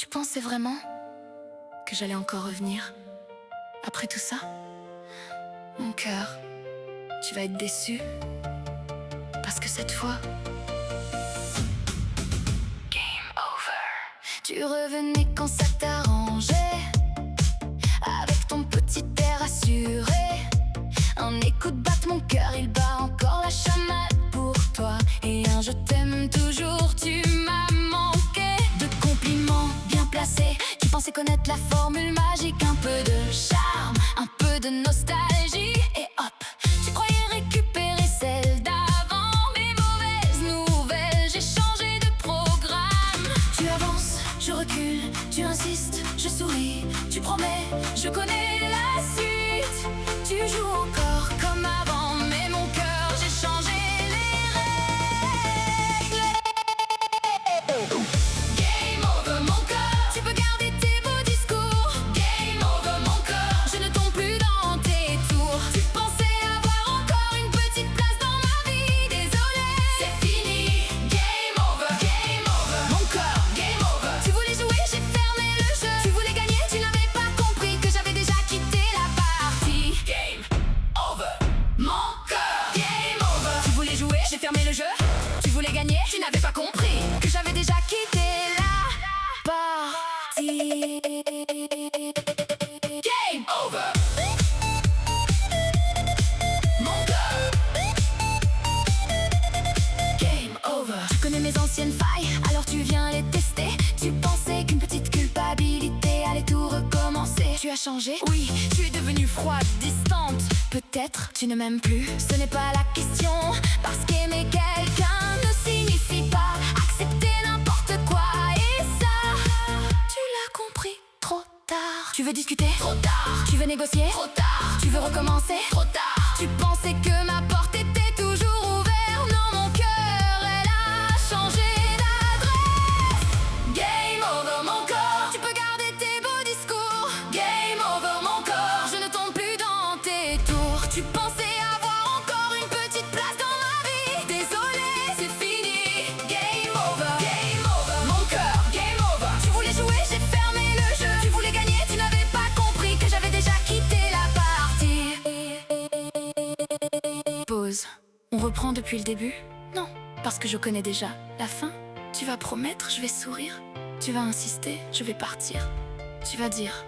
Tu pensais vraiment que j'allais encore revenir après tout ça? Mon cœur, tu vas être déçu, parce que cette fois, game over. Tu revenais quand ça t'arrangeait, avec ton petit air assuré. Un écho de batte, mon cœur il bat encore la chamade pour toi. Et un je t'aime toujours, tu m'as manqué. De compliments bien placés, tu pensais connaître la formule magique. Un peu de charme, un peu de nostalgie. Et hop, tu croyais récupérer celle d'avant. Mais mauvaise nouvelle, j'ai changé de programme. Tu avances, je recule, tu insistes, je souris. Tu promets, je connais la suite. Tu joues encore comme avant, mais mon cœur, j'ai changé les règles. Game over mon cœur, tu peux garder tes beaux discours. Game over mon cœur, je ne tombe plus dans tes tours. Tu pensais avoir encore une petite place dans ma vie. Désolé, c'est fini. Game over mon cœur, game over. Tu voulais jouer, j'ai fermé le jeu. Tu voulais gagner, tu n'avais pas compris que j'avais déjà quitté la partie. Game over mon cœur, game over. Tu voulais jouer, j'ai fermé le jeu. Tu voulais gagner, tu n'avais pas compris que j'avais déjà quitté la partie. Game over mon cœur, game over. Tu connais mes anciennes failles, alors tu viens les tester. Tu pensais qu'une petite culpabilité allait tout recommencer. Tu as changé, oui, tu es devenue froide, distante. Peut-être tu ne m'aimes plus, ce n'est pas la question. Parce qu'aimer quelqu'un ne signifie pas accepter n'importe quoi. Et ça, tu l'as compris trop tard. Tu veux discuter? Trop tard. Tu veux négocier? Trop tard. Tu veux recommencer? Trop tard. Tu pensais que ma porte était toujours ouverte. Non, mon cœur, elle a changé d'adresse. Game over mon corps, tu peux garder tes beaux discours. Game over mon corps, je ne tombe plus dans tes tours. Tu pensais avoir encore une petite place dans ma vie. Désolé, c'est fini. Game over mon cœur, game over. Tu voulais jouer, j'ai fermé le jeu. Tu voulais gagner, tu n'avais pas compris que j'avais déjà quitté la partie. Pause. On reprend depuis le début? Non, parce que je connais déjà la fin. Tu vas promettre, je vais sourire. Tu vas insister, je vais partir. Tu vas dire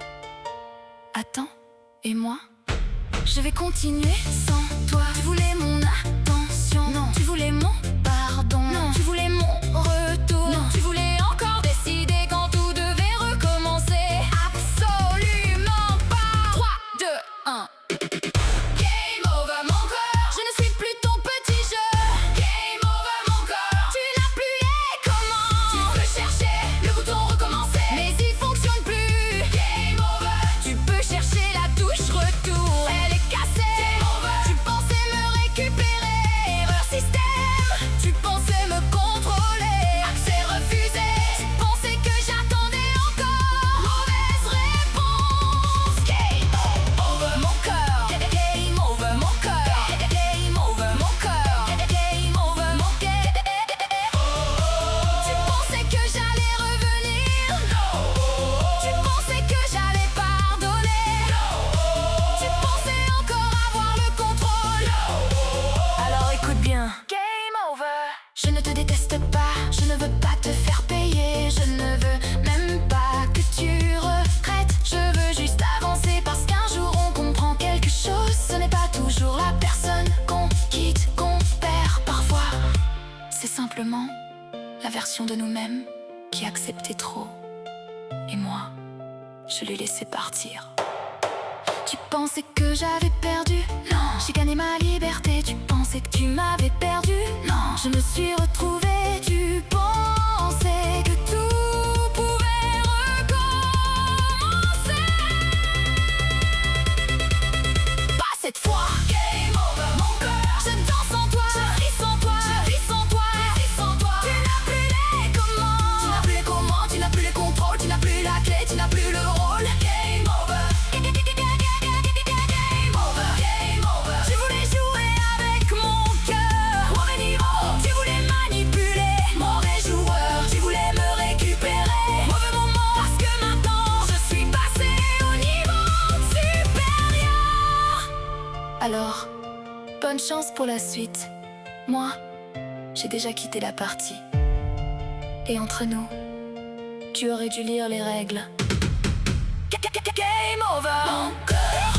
attends, et moi? Je vais continuer sans toi. Tu voulais mon attention, non. Tu voulais mon pardon, non. Tu voulais mon retour, non. Tu voulais encore décider quand tout devait recommencer. Absolument pas. 3, 2, 1. Game over mon corps, je ne suis plus ton petit jeu. Game over mon corps, tu n'as plus les commandes. Tu peux chercher le bouton recommencer, mais il fonctionne plus. Game over, tu peux chercher la touche retour. Elle est cassée. Game over, tu pensais me récupérer. Erreur système, tu pensais me contrôler. Accès refusé, tu pensais que j'attendais encore. Mauvaise réponse. Game over mon cœur, game over mon cœur, game over mon cœur, game over mon cœur. Tu pensais que j'allais revenir? Tu pensais que j'allais pardonner? Tu pensais encore avoir le contrôle? Alors écoute bien. Game over. Je ne te déteste pas, je ne veux pas te faire payer. Je ne veux même pas que tu regrettes. Je veux juste avancer parce qu'un jour on comprend quelque chose. Ce n'est pas toujours la personne qu'on quitte, qu'on perd parfois. C'est simplement la version de nous-mêmes qui acceptait trop. Et moi, je l'ai laissé partir. Tu pensais que j'avais perdu? Non. J'ai gagné ma liberté. Tu pensais que tu m'avais perdu? Non. Je me suis retrouvée. Tu pensais que tout pouvait recommencer. Pas cette fois. Game over mon cœur, je danse sans toi, je ris sans toi, je ris sans toi, je ris sans toi. Tu n'as plus les commandes, tu n'as plus les commandes, tu n'as plus les contrôles, tu n'as plus la clé, tu n'as plus le rôle. Game over. Game over, game over. Tu voulais jouer avec mon cœur, mauvais niveau. Tu voulais manipuler Alors, bonne chance pour la suite. Moi, j'ai déjà quitté la partie. Et entre nous, tu aurais dû lire les règles. Game over. Mon cœur